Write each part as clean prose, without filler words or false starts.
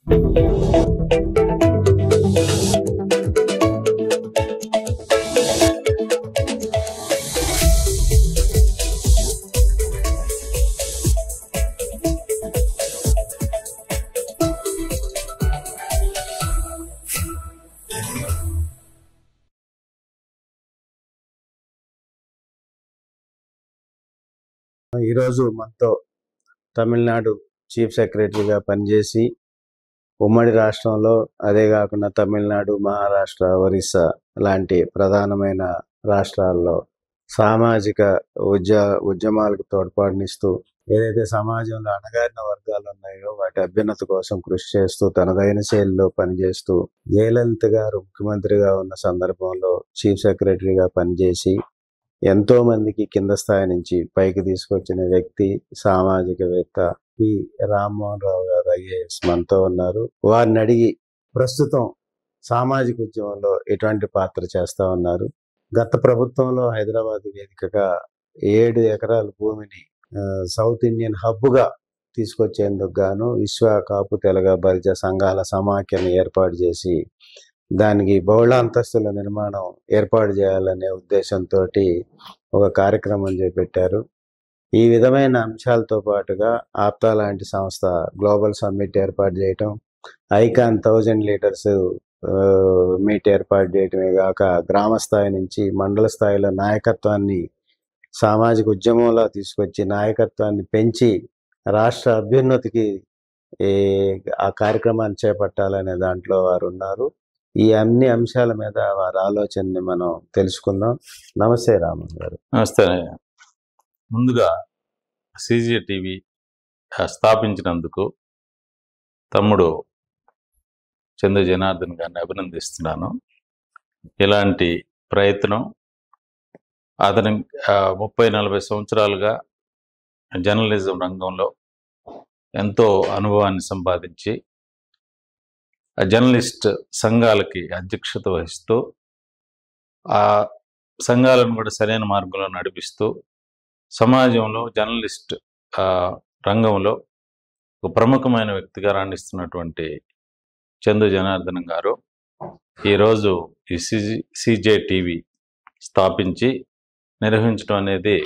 ఈరోజు మనతో తమిళనాడు చీఫ్ సెక్రటరీగా పనిచేసి ఉమ్మడి రాష్ట్రంలో, అదే కాకుండా తమిళనాడు, మహారాష్ట్ర, ఒరిస్సా లాంటి ప్రధానమైన రాష్ట్రాల్లో సామాజిక ఉద్యమాలకు తోడ్పాటునిస్తూ, ఏదైతే సమాజంలో అణగారిన వర్గాలు ఉన్నాయో వాటి అభ్యున్నతి కోసం కృషి చేస్తూ, తనదైన శైలిలో పనిచేస్తూ, జయలలిత గారు ముఖ్యమంత్రిగా ఉన్న సందర్భంలో చీఫ్ సెక్రటరీగా పనిచేసి ఎంతో మందికి కింద స్థాయి నుంచి పైకి తీసుకొచ్చిన వ్యక్తి, సామాజికవేత్త పి రామ్మోహన్ రావు గారు ఐఏఎస్ మనతో ఉన్నారు. వారిని అడిగి ప్రస్తుతం సామాజిక ఉద్యమంలో ఎటువంటి పాత్ర చేస్తా ఉన్నారు, గత ప్రభుత్వంలో హైదరాబాద్ వేదికగా 7 ఎకరాల భూమిని సౌత్ ఇండియన్ హబ్గా తీసుకొచ్చేందుకు గాను విశ్వ కాపు తెలగ బలిజ సంఘాల సమాఖ్యను ఏర్పాటు చేసి దానికి బహుళ అంతస్తుల నిర్మాణం ఏర్పాటు చేయాలనే ఉద్దేశంతో ఒక కార్యక్రమం చేపట్టారు. ఈ విధమైన అంశాలతో పాటుగా ఆప్తా లాంటి సంస్థ గ్లోబల్ సమ్మిట్ ఏర్పాటు చేయటం, ఐకాన్ 1000 లీటర్స్ మీట్ ఏర్పాటు చేయటమే కాక గ్రామ స్థాయి నుంచి మండల స్థాయిలో నాయకత్వాన్ని సామాజిక ఉద్యమంలో తీసుకొచ్చి నాయకత్వాన్ని పెంచి రాష్ట్ర అభ్యున్నతికి ఆ కార్యక్రమాన్ని చేపట్టాలనే దాంట్లో వారు ఉన్నారు. ఈ అన్ని అంశాల మీద వారి ఆలోచనని మనం తెలుసుకుందాం. నమస్తే రామన్ గారు. నమస్తే. ముందుగా సీజే టీవీ స్థాపించినందుకు తమ్ముడు చందు జనార్దన్ గారిని అభినందిస్తున్నాను. ఇలాంటి ప్రయత్నం అతని 30-40 సంవత్సరాలుగా జర్నలిజం రంగంలో ఎంతో అనుభవాన్ని సంపాదించి జర్నలిస్ట్ సంఘాలకి అధ్యక్షత వహిస్తూ ఆ సంఘాలను కూడా సరైన మార్గంలో నడిపిస్తూ సమాజంలో జర్నలిస్ట్ రంగంలో ఒక ప్రముఖమైన వ్యక్తిగా రాణిస్తున్నటువంటి చందు జనార్దన్ గారు ఈరోజు ఈ సీజే టీవీ స్థాపించి నిర్వహించడం అనేది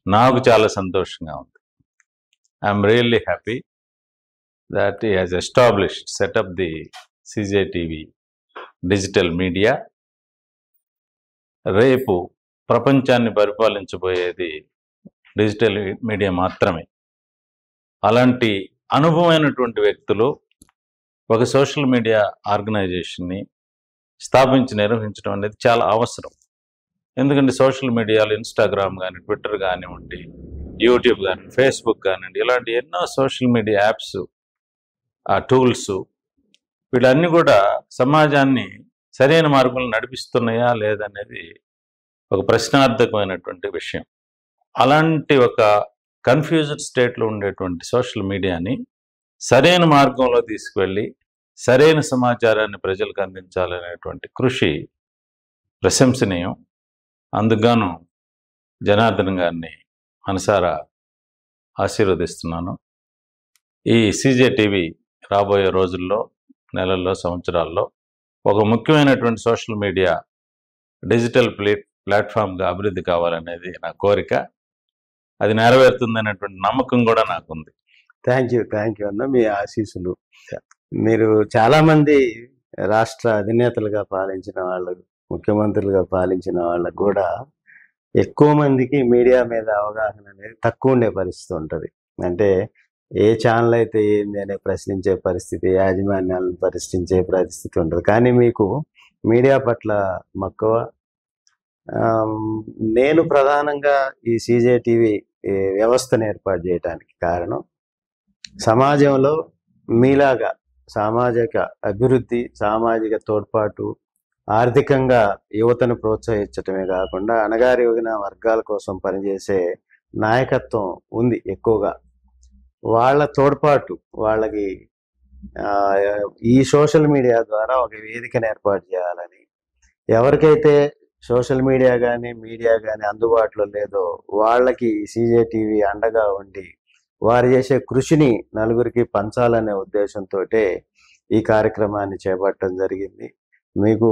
నాకు చాలా సంతోషంగా ఉంది. I'm really happy that he has set up the CJTV digital media. రేపు ప్రపంచాన్ని పరిపాలించబోయేది డిజిటల్ మీడియా మాత్రమే. అలాంటి అనుభవమైనటువంటి వ్యక్తులు ఒక సోషల్ మీడియా ఆర్గనైజేషన్ని స్థాపించి నిర్వహించడం అనేది చాలా అవసరం. ఎందుకంటే సోషల్ మీడియాలో ఇన్స్టాగ్రామ్ కానీ, ట్విట్టర్ కానివ్వండి, యూట్యూబ్ కానీ, ఫేస్బుక్ కానివ్వండి, ఇలాంటి ఎన్నో సోషల్ మీడియా యాప్స్, ఆ టూల్స్, వీళ్ళన్నీ కూడా సమాజాన్ని సరైన మార్గంలో నడిపిస్తున్నాయా లేదనేది ఒక ప్రశ్నార్థకమైనటువంటి విషయం. అలాంటి ఒక కన్ఫ్యూజ్డ్ స్టేట్లో ఉండేటువంటి సోషల్ మీడియాని సరైన మార్గంలో తీసుకువెళ్ళి సరైన సమాచారాన్ని ప్రజలకు అందించాలనేటువంటి కృషి ప్రశంసనీయం. అందుకుగాను జనార్దన్ గారిని మనసారా ఆశీర్వదిస్తున్నాను. ఈ సీజే టీవీ రాబోయే రోజుల్లో, నెలల్లో, సంవత్సరాల్లో ఒక ముఖ్యమైనటువంటి సోషల్ మీడియా డిజిటల్ ప్లాట్ఫామ్గా అభివృద్ధి కావాలనేది నా కోరిక. అది నెరవేరుతుందనేటువంటి నమ్మకం కూడా నాకుంది. థ్యాంక్ యూ అన్న, మీ ఆశీస్సులు. మీరు చాలామంది రాష్ట్ర అధినేతలుగా పాలించిన వాళ్ళు, ముఖ్యమంత్రులుగా పాలించిన వాళ్ళకు కూడా ఎక్కువ మందికి మీడియా మీద అవగాహన అనేది తక్కువ ఉండే పరిస్థితి ఉంటుంది. అంటే ఏ ఛానల్ అయితే ఏంది అనే ప్రశ్నించే పరిస్థితి, యాజమాన్యాలను ప్రశ్నించే పరిస్థితి ఉంటుంది. కానీ మీకు మీడియా పట్ల మక్కువ. నేను ప్రధానంగా ఈ సీజే టీవీ వ్యవస్థను ఏర్పాటు చేయడానికి కారణం, సమాజంలో మీలాగా సామాజిక అభివృద్ధి, సామాజిక తోడ్పాటు, ఆర్థికంగా యువతను ప్రోత్సహించటమే కాకుండా అణగారిన వర్గాల కోసం పనిచేసే నాయకత్వం ఉంది ఎక్కువగా. వాళ్ళ తోడ్పాటు, వాళ్ళకి ఈ సోషల్ మీడియా ద్వారా ఒక వేదికను ఏర్పాటు చేయాలని, ఎవరికైతే సోషల్ మీడియా కానీ, మీడియా కానీ అందుబాటులో లేదో వాళ్ళకి సీజే టీవీ అండగా ఉండి వారు చేసే కృషిని నలుగురికి పంచాలనే ఉద్దేశంతో ఈ కార్యక్రమాన్ని చేపట్టడం జరిగింది. మీకు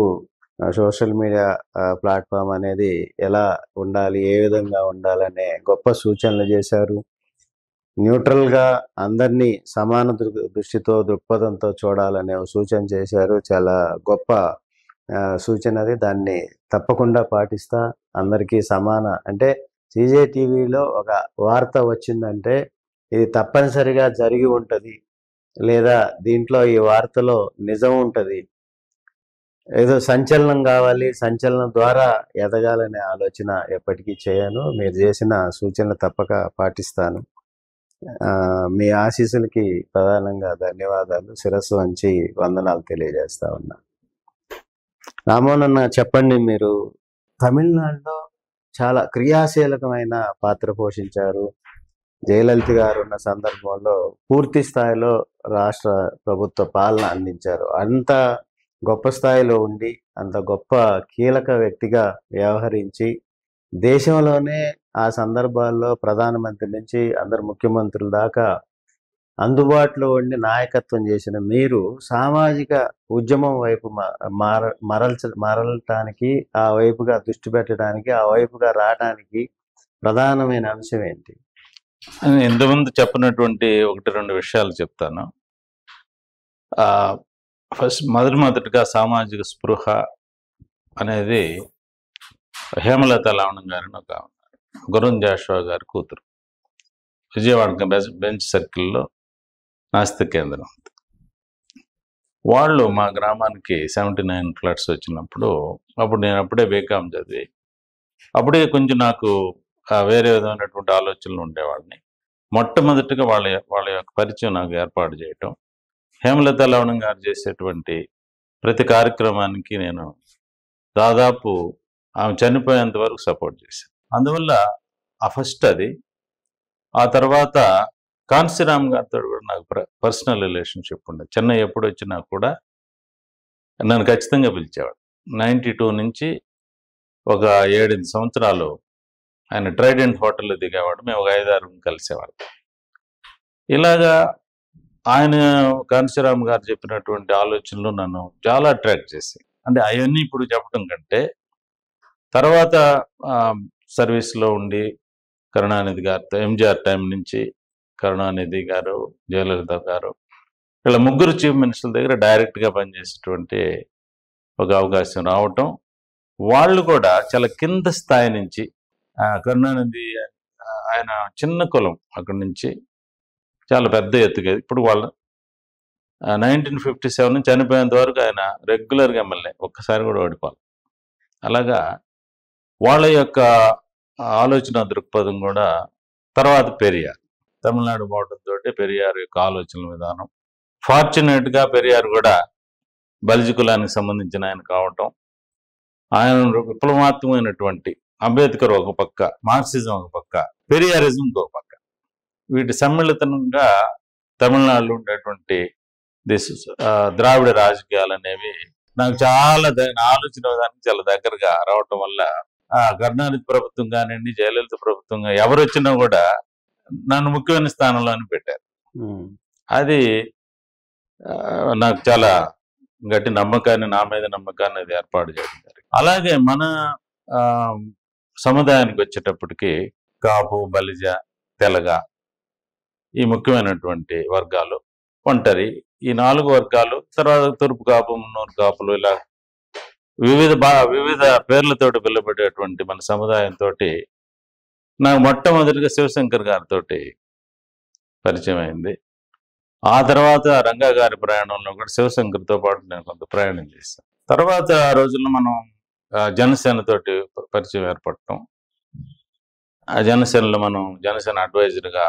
సోషల్ మీడియా ప్లాట్ఫామ్ అనేది ఎలా ఉండాలి, ఏ విధంగా ఉండాలనే గొప్ప సూచనలు చేశారు. న్యూట్రల్గా అందరినీ సమాన దృష్టితో దృక్పథంతో చూడాలనే సూచన చేశారు. చాలా గొప్ప సూచన అది. దాన్ని తప్పకుండా పాటిస్తా. అందరికీ సమాన అంటే సీజే టీవీలో ఒక వార్త వచ్చిందంటే ఇది తప్పనిసరిగా జరిగి ఉంటుంది, లేదా దీంట్లో ఈ వార్తలో నిజం ఉంటుంది, ఏదో సంచలనం కావాలి, సంచలనం ద్వారా ఎదగాలనే ఆలోచన ఎప్పటికీ చేయను. మీరు చేసిన సూచనలు తప్పక పాటిస్తాను. మీ ఆశీస్సులకి ప్రధానంగా ధన్యవాదాలు. శిరస్సు వంచి వందనాలు తెలియజేస్తా ఉన్నా. రామోనన్న, చెప్పండి, మీరు తమిళనాడులో చాలా క్రియాశీలకమైన పాత్ర పోషించారు. జయలలిత గారు ఉన్న సందర్భంలో పూర్తి స్థాయిలో రాష్ట్ర ప్రభుత్వ పాలన అందించారు. అంత గొప్ప స్థాయిలో ఉండి అంత గొప్ప కీలక వ్యక్తిగా వ్యవహరించి దేశంలోనే ఆ సందర్భాల్లో ప్రధానమంత్రి నుంచి అందరు ముఖ్యమంత్రుల దాకా అందుబాటులో ఉండి నాయకత్వం చేసిన మీరు సామాజిక ఉద్యమం వైపు మరలటానికి, ఆ వైపుగా దృష్టి పెట్టడానికి, ఆ వైపుగా రావడానికి ప్రధానమైన అంశం ఏంటి? ఇంతకుముందు చెప్పినటువంటి 1-2 విషయాలు చెప్తాను. ఫస్ట్ మొదటిగా సామాజిక స్పృహ అనేది హేమలత లావణ్యం గారిని ఒక గురం జాషువా గారి కూతురు, విజయవాడ బెంచ్ సర్కిల్లో నాస్తిక కేంద్రం. వాళ్ళు మా గ్రామానికి 79 ఫ్లడ్స్ వచ్చినప్పుడు, అప్పుడు నేను అప్పుడే బీకాం చదివి, అప్పుడే కొంచెం నాకు వేరే విధమైనటువంటి ఆలోచనలు ఉండేవాడిని. మొట్టమొదటిగా వాళ్ళ యొక్క పరిచయం నాకు ఏర్పాటు చేయటం, హేమలత లావణ్యం గారు చేసేటువంటి ప్రతి కార్యక్రమానికి నేను దాదాపు ఆమె చనిపోయేంత వరకు సపోర్ట్ చేశాను. అందువల్ల ఫస్ట్ అది. ఆ తర్వాత కాన్సీరామ్ గారితో కూడా నాకు పర్సనల్ రిలేషన్షిప్ ఉండేది. చెన్నై ఎప్పుడు వచ్చినా కూడా నన్ను ఖచ్చితంగా పిలిచేవాడు. 92 నుంచి ఒక 7-8 సంవత్సరాలు ఆయన ట్రైడెంట్ హోటల్లో దిగేవాడు. మేము ఒక 5-6 కలిసేవాళ్ళం. ఇలాగా ఆయన కాన్సీరామ్ గారు చెప్పినటువంటి ఆలోచనలు నన్ను చాలా అట్రాక్ట్ చేసి, అంటే అవన్నీ ఇప్పుడు చెప్పడం కంటే తర్వాత సర్వీస్లో ఉండి కరుణానిధి గారితో ఎంజీఆర్ టైం నుంచి కరుణానిధి గారు, జయలలిత గారు, ఇలా ముగ్గురు చీఫ్ మినిస్టర్ల దగ్గర డైరెక్ట్గా పనిచేసేటువంటి ఒక అవకాశం రావటం, వాళ్ళు కూడా చాలా కింద స్థాయి నుంచి కరుణానిధి ఆయన చిన్న కులం అక్కడి నుంచి చాలా పెద్ద ఎత్తుగా ఇప్పుడు వాళ్ళ 1957 నుంచి చనిపోయేంత వరకు ఆయన రెగ్యులర్గా ఎమ్మెల్యే, ఒక్కసారి కూడా ఓడిపోవాలి. అలాగా వాళ్ళ యొక్క ఆలోచన దృక్పథం కూడా. తర్వాత పెరియార్, తమిళనాడు పోవడంతో పెరియార్ యొక్క ఆలోచనల విధానం, ఫార్చునేట్గా పెరియార్ కూడా బలిజ కులానికి సంబంధించిన ఆయన కావటం, ఆయన విప్లవాత్మకమైనటువంటి అంబేద్కర్ ఒక పక్క, మార్క్సిజం ఒక పక్క, పెరియారిజం ఇంకొక పక్క, వీటి సమ్మిళితంగా తమిళనాడులో ఉండేటువంటి ద్రావిడ రాజకీయాలు అనేవి నాకు చాలా ఆలోచన విధానికి చాలా దగ్గరగా రావటం వల్ల కరుణానిధి ప్రభుత్వం కానివ్వండి, జయలలిత ప్రభుత్వం ఎవరు వచ్చినా కూడా నన్ను ముఖ్యమైన స్థానంలోనే పెట్టారు. అది నాకు చాలా గట్టి నమ్మకాన్ని, నా మీద నమ్మకాన్ని అది ఏర్పాటు చేయడం జరిగింది. అలాగే మన సముదాయానికి వచ్చేటప్పటికి కాపు, బలిజ, తెలగ ఈ ముఖ్యమైనటువంటి వర్గాలు, ఒంటరి, ఈ 4 వర్గాలు, తర్వాత తూర్పు కాపు, మున్నూరు కాపులు, ఇలా వివిధ పేర్లతోటి పిలువబడేటువంటి మన సముదాయంతో నాకు మొట్టమొదటిగా శివశంకర్ గారితో పరిచయం అయింది. ఆ తర్వాత రంగా గారి ప్రయాణంలో కూడా శివశంకర్తో పాటు నేను కొంత ప్రయాణం చేశాను. తర్వాత రోజుల్లో మనం జనసేనతోటి పరిచయం ఏర్పడటం, ఆ జనసేనలో మనం జనసేన అడ్వైజర్గా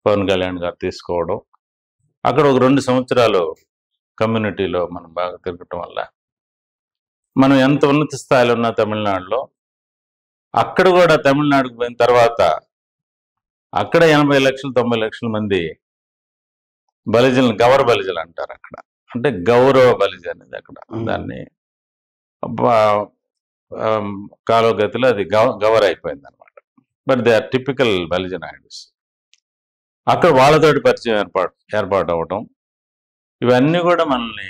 పవన్ కళ్యాణ్ గారు తీసుకోవడం, అక్కడ ఒక 2 సంవత్సరాలు కమ్యూనిటీలో మనం బాగా తిరగటం వల్ల మనం ఎంత ఉన్నత స్థాయిలో ఉన్నా తమిళనాడులో, అక్కడ కూడా తమిళనాడుకు పోయిన తర్వాత అక్కడ 80 లక్షలు 90 లక్షల మంది బలిజలను గౌర బలిజలు అంటారు అక్కడ. అంటే గౌరవ బలిజ అనేది అక్కడ దాన్ని కాలోగతిలో అది గవర్ అయిపోయింది అనమాట. But they are typical Balija Naidus. అక్కడ వాళ్ళతోటి పరిచయం ఏర్పాటు అవ్వటం, ఇవన్నీ కూడా మనల్ని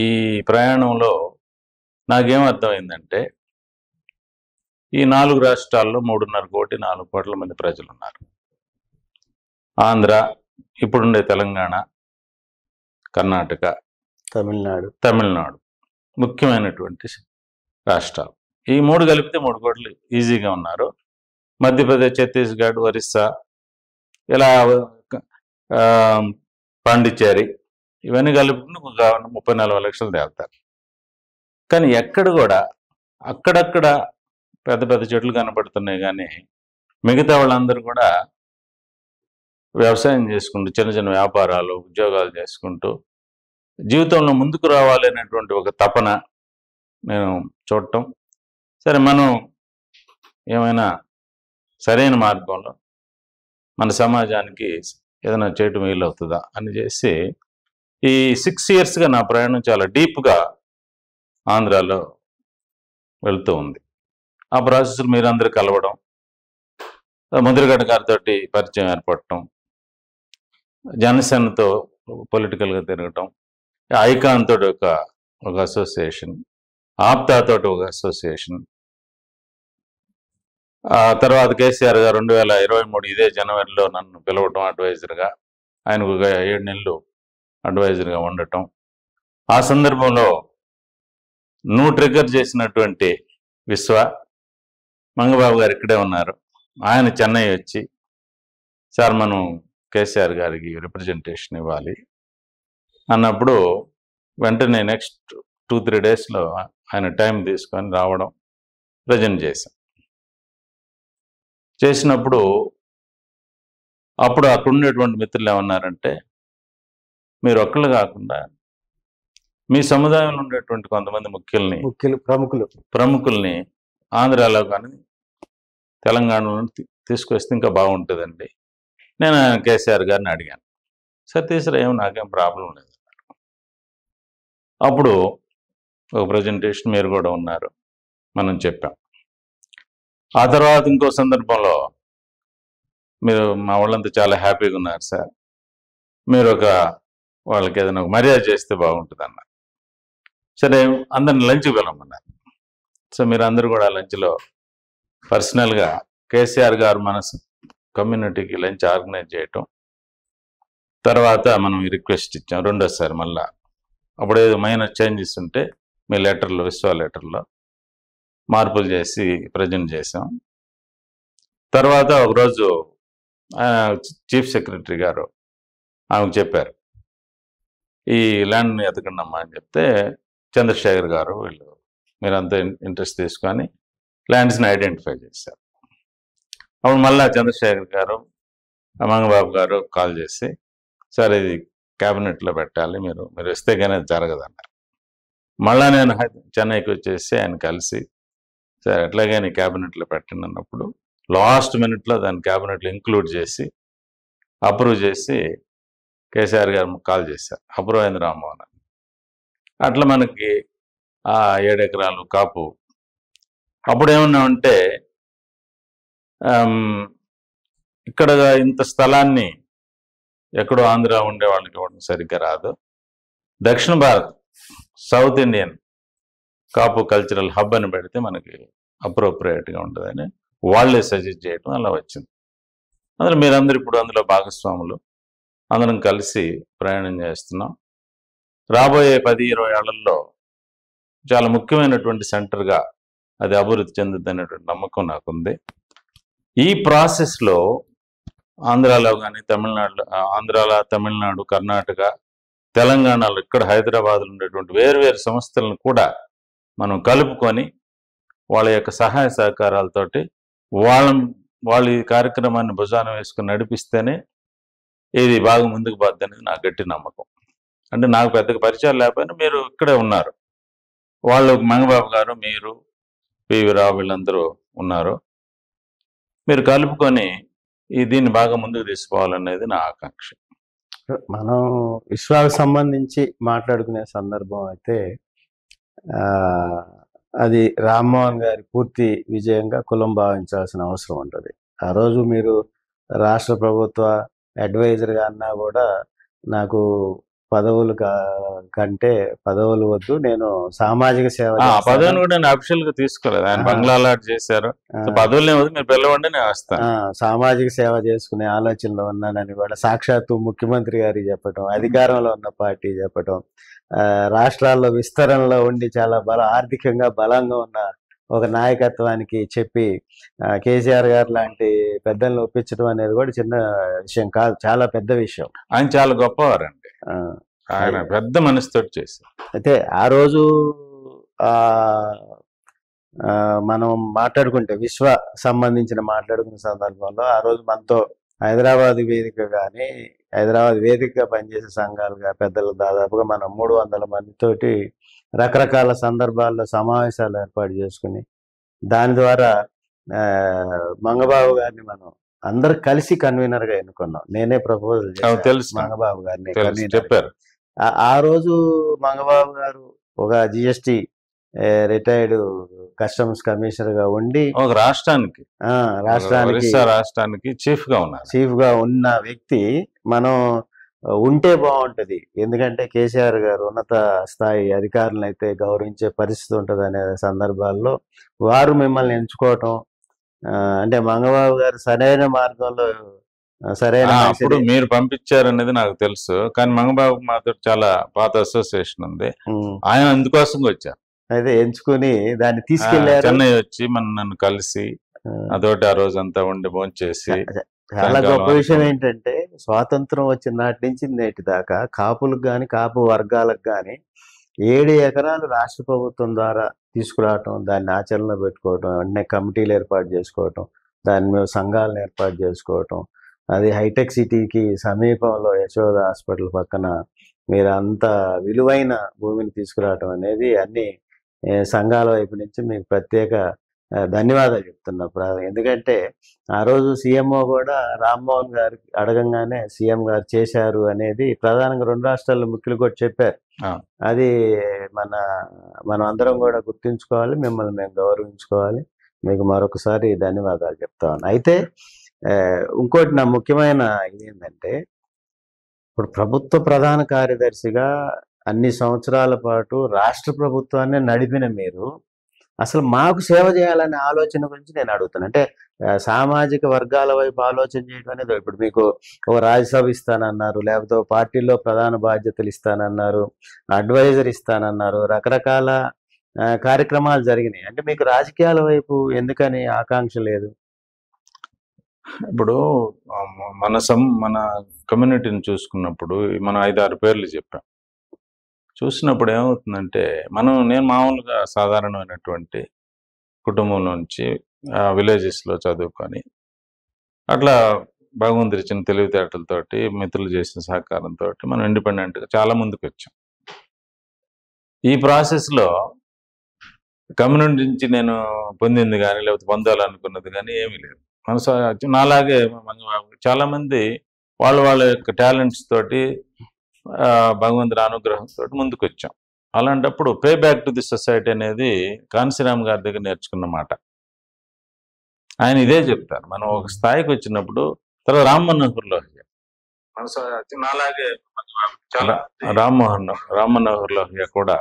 ఈ ప్రయాణంలో నాకేం అర్థమైందంటే, ఈ 4 రాష్ట్రాల్లో 3.5 కోటి 4 కోట్ల మంది ప్రజలు ఉన్నారు. ఆంధ్ర, ఇప్పుడుండే తెలంగాణ, కర్ణాటక, తమిళనాడు ముఖ్యమైనటువంటి రాష్ట్రాలు. ఈ 3 కలిపితే 3 కోట్లు ఈజీగా ఉన్నారు. మధ్యప్రదేశ్, ఛత్తీస్గఢ్, ఒరిస్సా, ఇలా పాండిచ్చేరి, ఇవన్నీ కలుపుకుని 30-40 లక్షలు తేలుతారు. కానీ ఎక్కడ కూడా అక్కడక్కడ పెద్ద పెద్ద చెట్లు కనపడుతున్నాయి, కానీ మిగతా వాళ్ళందరూ కూడా వ్యవసాయం చేసుకుంటూ, చిన్న చిన్న వ్యాపారాలు, ఉద్యోగాలు చేసుకుంటూ జీవితంలో ముందుకు రావాలి అనేటువంటి ఒక తపన నేను చూడటం. సరే, మనం ఏమైనా సరైన మార్గంలో మన సమాజానికి ఏదైనా చేయటం వీలవుతుందా అని చేసి ఈ 6 ఇయర్స్గా నా ప్రయాణం చాలా డీప్గా ఆంధ్రాలో వెళ్తూ ఉంది. ఆ ప్రాసెస్ మీరందరూ కలవడం, ముద్రగడ్డ గారితో పరిచయం ఏర్పడటం, జనసేనతో పొలిటికల్గా తిరగటం, ఐకాన్ తోటి ఒక అసోసియేషన్, ఆప్తాతో ఒక అసోసియేషన్, ఆ తర్వాత కేసీఆర్ గారు 2023 ఇదే జనవరిలో నన్ను పిలవటం అడ్వైజర్గా, ఆయనకు 7 నెలలు అడ్వైజర్గా ఉండటం. ఆ సందర్భంలో నువ్వు ట్రిగ్గర్ చేసినటువంటి విశ్వ మంగబాబు గారు ఇక్కడే ఉన్నారు. ఆయన చెన్నై వచ్చి, సార్ మనం కేసీఆర్ గారికి రిప్రజెంటేషన్ ఇవ్వాలి అన్నప్పుడు వెంటనే నెక్స్ట్ 2-3 డేస్లో ఆయన టైం తీసుకొని రావడం, ప్రజెంట్ చేసినప్పుడు అప్పుడు అక్కడ ఉండేటువంటి మిత్రులు ఏమన్నారంటే, మీరు ఒక్కళ్ళు కాకుండా మీ సముదాయంలో ఉండేటువంటి కొంతమంది ప్రముఖుల్ని ఆంధ్రాలో కానీ తెలంగాణలో తీసుకొస్తే ఇంకా బాగుంటుందండి. నేను కేసీఆర్ గారిని అడిగాను. సార్ తీసుకురా, నాకేం ప్రాబ్లం లేదు. అప్పుడు ఒక ప్రజెంటేషన్ మీరు కూడా ఉన్నారు, మనం చెప్పాం. ఆ తర్వాత ఇంకో సందర్భంలో మీరు మా వాళ్ళంతా చాలా హ్యాపీగా ఉన్నారు సార్, మీరు వాళ్ళకి ఏదైనా ఒక మర్యాద చేస్తే బాగుంటుంది అన్నారు. సరే, అందరిని లంచ్కి వెళ్ళమన్నారు. సో మీరు అందరూ కూడా లంచ్లో పర్సనల్గా కేసీఆర్ గారు మన కమ్యూనిటీకి లంచ్ ఆర్గనైజ్ చేయటం, తర్వాత మనం రిక్వెస్ట్ ఇచ్చాం రెండోసారి మళ్ళా. అప్పుడు ఏదో మైనర్ చేంజెస్ ఉంటే మీ లెటర్లో, విశ్వ లెటర్లో మార్పులు చేసి ప్రజెంట్ చేసాం. తర్వాత ఒకరోజు చీఫ్ సెక్రటరీ గారు ఆమెకు చెప్పారు, ఈ ల్యాండ్ని ఎతకండి అమ్మా అని చెప్తే, చంద్రశేఖర్ గారు వీళ్ళు మీరంతా ఇంట్రెస్ట్ తీసుకొని ల్యాండ్స్ని ఐడెంటిఫై చేశారు. అప్పుడు మళ్ళా చంద్రశేఖర్ గారు, మంగబాబు గారు కాల్ చేసి, సార్ ఇది క్యాబినెట్లో పెట్టాలి, మీరు ఇస్తే కానీ అది జరగదన్నారు. మళ్ళా నేను చెన్నైకి వచ్చేసి ఆయన కలిసి, సార్ ఎట్లాగైనా క్యాబినెట్లో పెట్టండి అన్నప్పుడు లాస్ట్ మినిట్లో దాన్ని క్యాబినెట్లో ఇంక్లూడ్ చేసి అప్రూవ్ చేసి కేసీఆర్ గారు కాల్ చేశారు, అప్రూవ్ అయింది రామ్మోహన్ అని. అట్లా మనకి ఆ 7 ఎకరాలు కాపు. అప్పుడు ఏమన్నామంటే, ఇక్కడ ఇంత స్థలాన్ని ఎక్కడో ఆంధ్ర ఉండే వాళ్ళకి ఇవ్వడం సరిగ్గా రాదు, దక్షిణ భారత్ సౌత్ ఇండియన్ కాపు కల్చరల్ హబ్ అని పెడితే మనకి అప్రోప్రియేట్గా ఉంటుందని వాళ్ళే సజెస్ట్ చేయడం అలా వచ్చింది. అందులో మీరందరూ ఇప్పుడు అందులో భాగస్వాములు, అందరం కలిసి ప్రయాణం చేస్తున్నాం. రాబోయే 10-20 ఏళ్లలో చాలా ముఖ్యమైనటువంటి సెంటర్గా అది అభివృద్ధి చెందుతుంది అనేటువంటి నమ్మకం నాకుంది. ఈ ప్రాసెస్లో ఆంధ్రాలో కానీ తమిళనాడు, కర్ణాటక, తెలంగాణలో, ఇక్కడ హైదరాబాద్లో ఉండేటువంటి వేరు సంస్థలను కూడా మనం కలుపుకొని వాళ్ళ యొక్క సహాయ సహకారాలతోటి వాళ్ళ ఈ కార్యక్రమాన్ని భుజాన వేసుకుని నడిపిస్తేనే ఇది బాగా ముందుకు పోద్ది అనేది నా గట్టి నమ్మకం. అంటే నాకు పెద్దగా పరిచయాలు లేకపోయినా మీరు ఇక్కడే ఉన్నారు, వాళ్ళు మంగబాబు గారు, మీరు, పివి రావు వీళ్ళందరూ ఉన్నారు, మీరు కలుపుకొని దీన్ని బాగా ముందుకు తీసుకోవాలనేది నా ఆకాంక్ష. మనం విశ్వాలకు సంబంధించి మాట్లాడుకునే సందర్భం అయితే అది రామ్మోహన్ గారి పూర్తి విజయంగా కులం భావించాల్సిన అవసరం ఉంటుంది. ఆ రోజు మీరు రాష్ట్ర ప్రభుత్వ అడ్వైజర్గా అన్నా కూడా నాకు పదవులు కంటే పదవులు వద్దు, నేను సామాజిక సేవ ఆ చేస్తాను. పదవిని కూడా నేను అఫీషియల్ గా తీసుకోలేదు. ఆయన బంగ్లా అలాట్ చేశారు. సో పదవులు ఏమవుతుంది, మీరు పిల్లవండి నేను వస్తాను. సామాజిక సేవ చేసుకునే ఆలోచనలో ఉన్నానని కూడా సాక్షాత్తు ముఖ్యమంత్రి గారికి చెప్పటం, అధికారంలో ఉన్న పార్టీ చెప్పటం, రాష్ట్రాల్లో విస్తరణలో ఉండి చాలా ఆర్థికంగా బలంగా ఉన్న ఒక నాయకత్వానికి చెప్పి కేసీఆర్ గారు లాంటి పెద్దలను ఒప్పించడం అనేది కూడా చిన్న విషయం కాదు, చాలా పెద్ద విషయం. ఆయన చాలా గొప్పవారండి. ఆయన పెద్ద మనసుతో చేశారు. అయితే ఆ రోజు మనం మాట్లాడుకుంటే సంబంధించిన మాట్లాడుకున్న సందర్భంలో ఆ రోజు మనతో హైదరాబాద్ వేదికగా పనిచేసే సంఘాలుగా పెద్దలు దాదాపుగా మనం 300 మందితోటి రకరకాల సందర్భాల్లో సమావేశాలు ఏర్పాటు చేసుకుని దాని ద్వారా మంగబాబు గారిని మనం అందరు కలిసి కన్వీనర్ గా ఎన్నుకున్నాం. నేనే ప్రపోజల్ చేశాను మంగబాబు గారిని చెప్పారు. ఆ రోజు మంగబాబు గారు ఒక జిఎస్టి రిటైర్డ్ కస్టమ్స్ కమిషనర్ గా ఉండి ఒక రాష్ట్రానికి చీఫ్ గా ఉన్న వ్యక్తి మనం ఉంటే బాగుంటది. ఎందుకంటే కేసీఆర్ గారు ఉన్నత స్థాయి అధికారులను అయితే గౌరవించే పరిస్థితి ఉంటుంది అనే సందర్భాల్లో వారు మిమ్మల్ని ఎంచుకోవటం, అంటే మంగబాబు గారు సరైన మార్గంలో అప్పుడు మీరు పంపించారనేది నాకు తెలుసు. కానీ మంగబాబు మాతో చాలా పాత అసోసియేషన్ ఉంది, ఆయన అందుకోసం వచ్చారు. అయితే ఎంచుకుని దాన్ని తీసుకెళ్లారు. చెన్నై వచ్చి నన్ను కలిసి అదొకటి ఆ రోజు అంతా ఉండి భోంచేసి. చాలా గొప్ప విషయం ఏంటంటే స్వాతంత్రం వచ్చిన నాటి నుంచి నేటి దాకా కాపులకు కానీ కాపు వర్గాలకు కానీ 7 ఎకరాలు రాష్ట్ర ప్రభుత్వం ద్వారా తీసుకురావటం, దాన్ని ఆచరణలో పెట్టుకోవటం, వెంటనే కమిటీలు ఏర్పాటు చేసుకోవటం, దాని మీద సంఘాలను ఏర్పాటు చేసుకోవటం, అది హైటెక్ సిటీకి సమీపంలో యశోద హాస్పిటల్ పక్కన మీరు అంత విలువైన భూమిని తీసుకురావటం అనేది అన్ని సంఘాల వైపు నుంచి మీకు ప్రత్యేక ధన్యవాదాలు చెప్తున్నా. ఎందుకంటే ఆ రోజు సీఎంఓ కూడా రామ్మోహన్ గారు అడగంగానే సీఎం గారు చేశారు అనేది ప్రధానంగా 2 రాష్ట్రాల ముఖ్యులు కూడా చెప్పారు. అది మనం అందరం కూడా గుర్తుంచుకోవాలి, మిమ్మల్ని మేము గౌరవించుకోవాలి. మీకు మరొకసారి ధన్యవాదాలు చెప్తాను. అయితే ఇంకోటి నా ముఖ్యమైన ఇది ఏంటంటే, ఇప్పుడు ప్రభుత్వ ప్రధాన కార్యదర్శిగా అన్ని సంవత్సరాల పాటు రాష్ట్ర ప్రభుత్వాన్ని నడిపిన మీరు అసలు మాకు సేవ చేయాలనే ఆలోచన గురించి నేను అడుగుతాను. అంటే సామాజిక వర్గాల వైపు ఆలోచన చేయడం అనేది, ఇప్పుడు మీకు ఒక రాజ్యసభ ఇస్తానన్నారు, లేకపోతే పార్టీలో ప్రధాన బాధ్యతలు ఇస్తానన్నారు, అడ్వైజర్ ఇస్తానన్నారు, రకరకాల కార్యక్రమాలు జరిగినాయి. అంటే మీకు రాజకీయాల వైపు ఎందుకని ఆకాంక్ష లేదు? ఇప్పుడు మన కమ్యూనిటీని చూసుకున్నప్పుడు మనం 5-6 పేర్లు చెప్పాం. చూసినప్పుడు ఏమవుతుందంటే, నేను మామూలుగా సాధారణమైనటువంటి కుటుంబం నుంచి విలేజెస్లో చదువుకొని అట్లా భగవంతుడి ఇచ్చిన తెలివితేటలతోటి, మిత్రులు చేసిన సహకారంతో మనం ఇండిపెండెంట్గా చాలా ముందుకు వచ్చాం. ఈ ప్రాసెస్లో కమ్యూనిటీ నుంచి నేను పొందింది కానీ లేకపోతే పొందాలనుకున్నది కానీ ఏమీ లేదు. నాలాగే చాలామంది వాళ్ళ యొక్క టాలెంట్స్ తోటి భగవంతుడి అనుగ్రహంతో ముందుకు వచ్చాం. అలాంటప్పుడు pay back to the society అనేది కాన్సీరామ్ గారి దగ్గర నేర్చుకున్న మాట. ఆయన ఇదే చెప్తారు, మనం ఒక స్థాయికి వచ్చినప్పుడు. తర్వాత రామ్మనోహర్ లోహియా, నాలాగే రామ్మనోహర్ లోహియా కూడా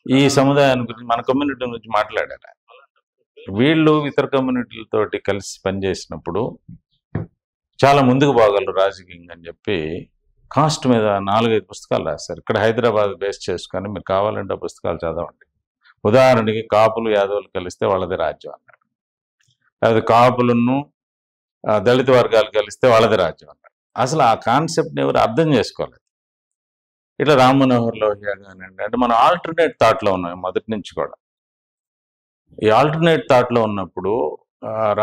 ఈ సముదాయాన్ని గురించి, మన కమ్యూనిటీ గురించి మాట్లాడారు. వీళ్ళు ఇతర కమ్యూనిటీలతోటి కలిసి పనిచేసినప్పుడు చాలా ముందుకు పోగలరు రాజకీయంగా అని చెప్పి కాస్ట్ మీద 4-5 పుస్తకాలు రాశారు. ఇక్కడ హైదరాబాద్ బేస్ చేసుకొని మీరు కావాలంటే పుస్తకాలు చదవండి. ఉదాహరణకి కాపులు యాదవులు కలిస్తే వాళ్ళది రాజ్యం అన్నాడు, లేకపోతే కాపులను దళిత వర్గాలు కలిస్తే వాళ్ళది రాజ్యం అన్నాడు. అసలు ఆ కాన్సెప్ట్ని ఎవరు అర్థం చేసుకోలేదు. ఇట్లా రామ్మనోహర్ లోహియా కానివ్వండి, అంటే మనం ఆల్టర్నేట్ థాట్లో ఉన్నాం మొదటి నుంచి కూడా. ఈ ఆల్టర్నేట్ థాట్లో ఉన్నప్పుడు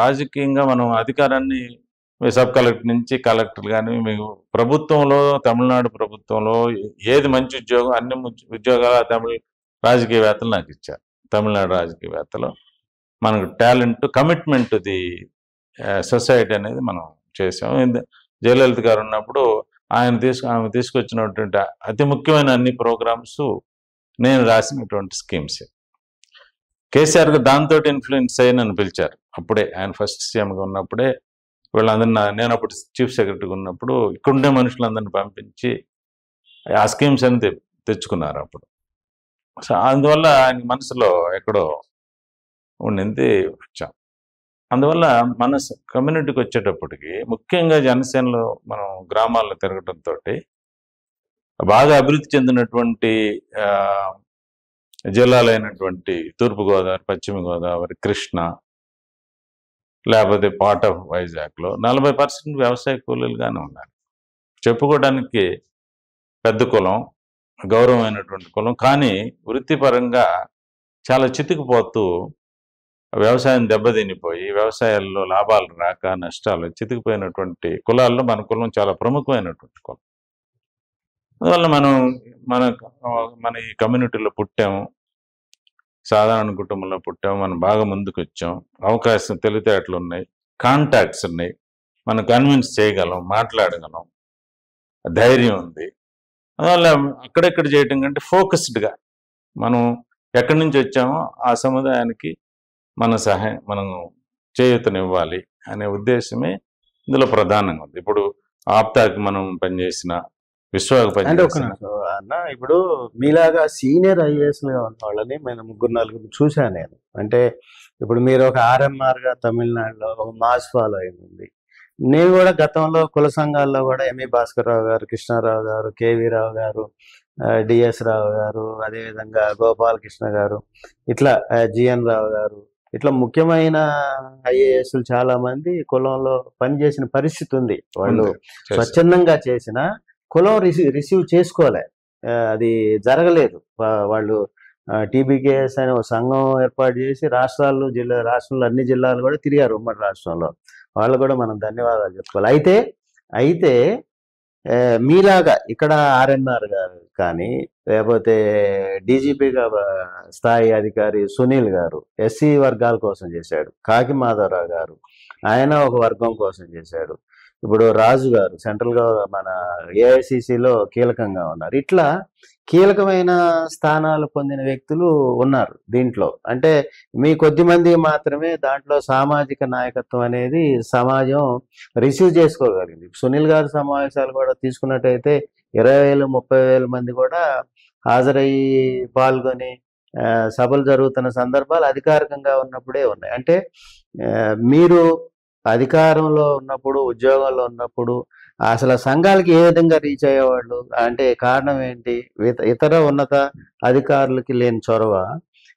రాజకీయంగా మనం అధికారాన్ని సబ్ కలెక్టర్ నుంచి కలెక్టర్ కానీ, మీకు ప్రభుత్వంలో తమిళనాడు ప్రభుత్వంలో ఏది మంచి ఉద్యోగం, అన్ని ఉద్యోగాలు తమిళ రాజకీయవేత్తలు నాకు ఇచ్చారు. తమిళనాడు రాజకీయవేత్తలు మనకు టాలెంట్, కమిట్మెంట్ ది సొసైటీ అనేది మనం చేసాం. జయలలిత గారు ఉన్నప్పుడు ఆమె తీసుకొచ్చినటువంటి అతి ముఖ్యమైన అన్ని ప్రోగ్రామ్స్ నేను రాసినటువంటి స్కీమ్స్. కేసీఆర్ గారు దాంతో ఇన్ఫ్లుయెన్స్ అయ్యి నన్ను పిలిచారు. అప్పుడే ఆయన ఫస్ట్ సీఎంగా ఉన్నప్పుడే వీళ్ళందరినీ నేను అప్పుడు చీఫ్ సెక్రటరీగా ఉన్నప్పుడు ఇక్కడుండే మనుషులందరినీ పంపించి ఆ స్కీమ్స్ అని తెచ్చుకున్నారు అప్పుడు. సో అందువల్ల ఆయన మనసులో ఎక్కడో ఉండింది వచ్చాం. అందువల్ల మన కమ్యూనిటీకి వచ్చేటప్పటికి ముఖ్యంగా జనసేనలో మనం గ్రామాల్లో తిరగటంతో బాగా అభివృద్ధి చెందినటువంటి జిల్లాలైనటువంటి తూర్పుగోదావరి, పశ్చిమ గోదావరి, కృష్ణ, లేకపోతే పార్ట్ ఆఫ్ వైజాగ్లో 40% వ్యవసాయ కూలీలుగానే ఉన్నారు. చెప్పుకోవడానికి పెద్ద కులం, గౌరవమైనటువంటి కులం, కానీ వృత్తిపరంగా చాలా చితికిపోతూ వ్యవసాయం దెబ్బతినిపోయి వ్యవసాయాల్లో లాభాలు రాక నష్టాలు చితికిపోయినటువంటి కులాల్లో మన కులం చాలా ప్రముఖమైనటువంటి కులం. అందువల్ల మన ఈ కమ్యూనిటీలో పుట్టాము, సాధారణ కుటుంబంలో పుట్టాము, మనం బాగా ముందుకు వచ్చాం, అవకాశం తెలివితేటలు ఉన్నాయి, కాంటాక్ట్స్ ఉన్నాయి, మనం కన్విన్స్ చేయగలం, మాట్లాడగలం, ధైర్యం ఉంది. అందువల్ల అక్కడెక్కడ చేయటం కంటే ఫోకస్డ్గా మనం ఎక్కడి నుంచి వచ్చామో ఆ సముదాయానికి మనం చేయూతనివ్వాలి అనే ఉద్దేశమే ఇందులో ప్రధానంగా ఉంది. ఇప్పుడు ఆప్తాకి మనం పనిచేసిన, విశ్వాకు అంటే ఒక పనిచేసిన, నిమిషం అన్న, ఇప్పుడు మీలాగా సీనియర్ ఐఏఎస్లుగా ఉన్న వాళ్ళని నేను 3-4 చూశాను నేను. అంటే ఇప్పుడు మీరు ఒక ఆర్ఎంఆర్గా తమిళనాడులో ఒక మాస్ ఫాలోయింగ్ ఉంది. నేను కూడా గతంలో కుల సంఘాల్లో కూడా ఎంఈ భాస్కర్రావు గారు, కృష్ణారావు గారు, కేవీ రావు గారు, డిఎస్ రావు గారు, అదేవిధంగా గోపాలకృష్ణ గారు, ఇట్లా జిఎన్ రావు గారు, ఇట్లా ముఖ్యమైన ఐఏఎస్లు చాలా మంది కులంలో పనిచేసిన పరిస్థితి ఉంది. వాళ్ళు స్వచ్ఛందంగా చేసిన కులం రిసీవ్ చేసుకోలే, అది జరగలేదు. వాళ్ళు టీబీకేఎస్ అనే ఒక సంఘం ఏర్పాటు చేసి రాష్ట్రంలో అన్ని జిల్లాలు కూడా తిరిగారు ఉమ్మడి రాష్ట్రంలో. వాళ్ళు కూడా మనం ధన్యవాదాలు చెప్పుకోవాలి. అయితే మీలాగా ఇక్కడ ఆర్ఎన్ఆర్ గారు కానీ, లేకపోతే డీజీపీగా స్థాయి అధికారి సునీల్ గారు ఎస్సీ వర్గాల కోసం చేశాడు. కాకి మాధవరావు గారు ఆయన ఒక వర్గం కోసం చేశాడు. ఇప్పుడు రాజు గారు సెంట్రల్గా మన ఏఐసిసిలో కీలకంగా ఉన్నారు. ఇట్లా కీలకమైన స్థానాలు పొందిన వ్యక్తులు ఉన్నారు దీంట్లో. అంటే మీ కొద్ది మంది మాత్రమే దాంట్లో సామాజిక నాయకత్వం అనేది సమాజం రిసీవ్ చేసుకోగలిగింది. సునీల్ గారి సమావేశాలు కూడా తీసుకున్నట్టయితే 20,000-30,000 మంది కూడా హాజరయ్యి పాల్గొని సభలు జరుగుతున్న సందర్భాలు అధికారికంగా ఉన్నప్పుడే ఉన్నాయి. అంటే మీరు అధికారంలో ఉన్నప్పుడు, ఉద్యోగంలో ఉన్నప్పుడు అసలు సంఘాలకి ఏ విధంగా రీచ్ అయ్యేవాళ్ళు? అంటే కారణం ఏంటి? ఇతర ఉన్నత అధికారులకి లేని చొరవ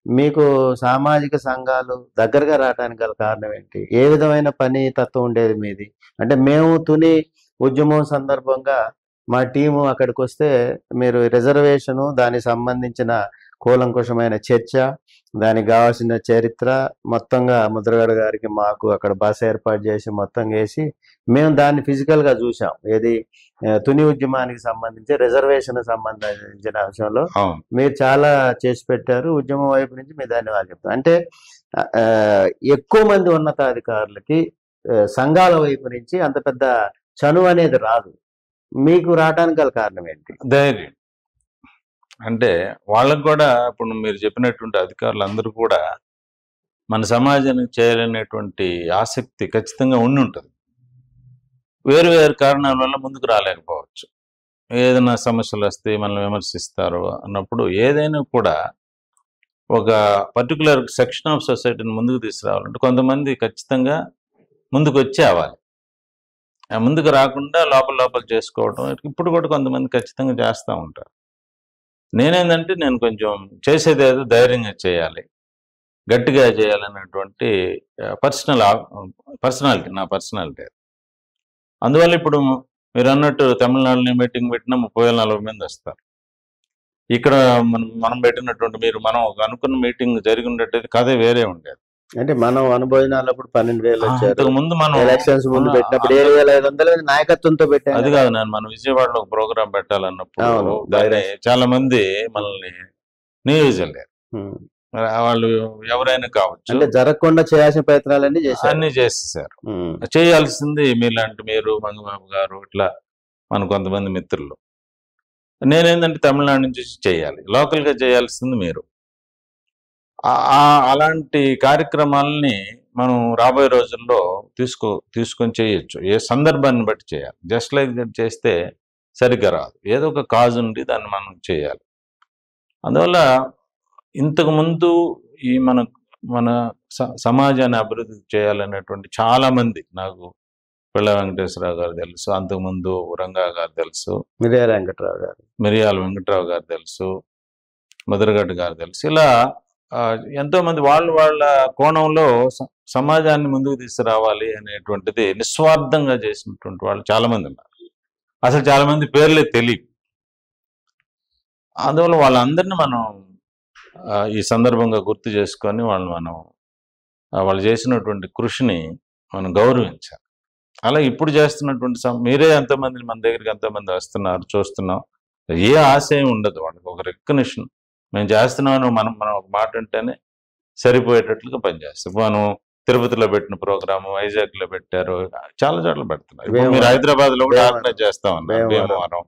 మీకు సామాజిక సంఘాలు దగ్గరగా రావడానికి గల కారణం ఏంటి? ఏ విధమైన పని తత్వం ఉండేది మీది? అంటే మేము తుని ఉద్యమం సందర్భంగా మా టీము అక్కడికి వస్తే మీరు రిజర్వేషను, దానికి సంబంధించిన కూలంకుషమైన చర్చ, దానికి కావాల్సిన చరిత్ర మొత్తంగా ముద్రగడ గారికి మాకు అక్కడ బస ఏర్పాటు చేసి మొత్తం వేసి మేము దాన్ని ఫిజికల్గా చూసాం. ఏది తుని ఉద్యమానికి సంబంధించి రిజర్వేషన్ సంబంధించిన అంశంలో మీరు చాలా చేసి పెట్టారు. ఉద్యమం వైపు నుంచి మీ ధన్యవాదాలు చెప్తారు. అంటే ఎక్కువ మంది ఉన్నతాధికారులకి సంఘాల వైపు నుంచి అంత పెద్ద చనువు అనేది రాదు. మీకు రావడానికి గల కారణం ఏంటి? ధైర్యం. అంటే వాళ్ళకు కూడా ఇప్పుడు మీరు చెప్పినటువంటి అధికారులు అందరూ కూడా మన సమాజానికి చేయాలనేటువంటి ఆసక్తి ఖచ్చితంగా ఉండి ఉంటుంది. వేరు వేరు కారణాల వల్ల ముందుకు రాలేకపోవచ్చు. ఏదైనా సమస్యలు వస్తే మనల్ని విమర్శిస్తారు అన్నప్పుడు ఏదైనా కూడా ఒక పర్టికులర్ సెక్షన్ ఆఫ్ సొసైటీని ముందుకు తీసుకురావాలంటే కొంతమంది ఖచ్చితంగా ముందుకు వచ్చి అవ్వాలి. ముందుకు రాకుండా లోపల చేసుకోవడం ఇప్పుడు కూడా కొంతమంది ఖచ్చితంగా చేస్తూ ఉంటారు. నేనేంటంటే నేను కొంచెం చేసేది ఏదో ధైర్యంగా చేయాలి, గట్టిగా చేయాలనేటువంటి పర్సనాలిటీ నా పర్సనాలిటీ. అందువల్ల ఇప్పుడు మీరు అన్నట్టు తమిళనాడులో మీటింగ్ పెట్టినా 30,000-40,000 మంది వస్తారు. ఇక్కడ మనం పెట్టినటువంటి మనం అనుకున్న మీటింగ్ జరిగి ఉండేది కథే వేరే ఉండేది. అంటే మనం అనుభవించినప్పుడు 12,000 వచ్చారు. ముందు మనం ఎలక్షన్స్ ముందు పెట్టినప్పుడు 7,500 నాయకత్వంతో పెట్టారు. అది కాదు, మనం విజయవాడలో ఒక ప్రోగ్రాం పెట్టాలన్నప్పుడు చాలా మంది మనల్ని నియోజకలేరు. వాళ్ళు ఎవరైనా కావచ్చు, అంటే జరగకుండా చేయాల్సిన ప్రయత్నాలన్నీ చేసేసారు. చేయాల్సింది మీరు మంగబాబు గారు ఇట్లా మన కొంతమంది మిత్రులు. నేనేంటంటే తమిళనాడు నుంచి చేయాలి, లోకల్గా చేయాల్సింది మీరు. అలాంటి కార్యక్రమాలని మనం రాబోయే రోజుల్లో తీసుకొని చేయొచ్చు. ఏ సందర్భాన్ని బట్టి చేయాలి. జస్ట్ లైక్ దట్ చేస్తే సరిగ్గా రాదు. ఏదో ఒక కాజ్ ఉండి దాన్ని మనం చేయాలి. అందువల్ల ఇంతకుముందు ఈ మన సమాజాన్ని అభివృద్ధి చేయాలనేటువంటి చాలామంది, నాకు పిళ్ళ వెంకటేశ్వరరావు గారు తెలుసు, అంతకుముందు రంగా గారు తెలుసు, మిర్యాల వెంకట్రావు గారు తెలుసు, ముద్రగడ్డ గారు తెలుసు. ఇలా ఎంతోమంది వాళ్ళ కోణంలో సమాజాన్ని ముందుకు తీసుకురావాలి అనేటువంటిది నిస్వార్థంగా చేసినటువంటి వాళ్ళు చాలామంది ఉన్నారు. అసలు చాలామంది పేర్లే తెలియదు. అందువల్ల వాళ్ళందరినీ మనం ఈ సందర్భంగా గుర్తు చేసుకొని వాళ్ళు చేసినటువంటి కృషిని మనం గౌరవించాలి. అలా ఇప్పుడు చేస్తున్నటువంటి మీరే ఎంతమంది మన దగ్గరికి ఎంతమంది వస్తున్నారు, చూస్తున్నాం. ఏ ఆశయం ఉండదు వాళ్ళకి, ఒక రికగ్నిషన్ మేము చేస్తున్నామని మనం ఒక మాట అంటేనే సరిపోయేటట్లుగా పనిచేస్తాం. మనం తిరుపతిలో పెట్టిన ప్రోగ్రాము, వైజాగ్లో పెట్టారు, చాలా చోట్ల పెడుతున్నారు. ఇప్పుడు మీరు హైదరాబాద్లో కూడా ఆర్గనైజ్ చేస్తామన్నారు, భీమవరం.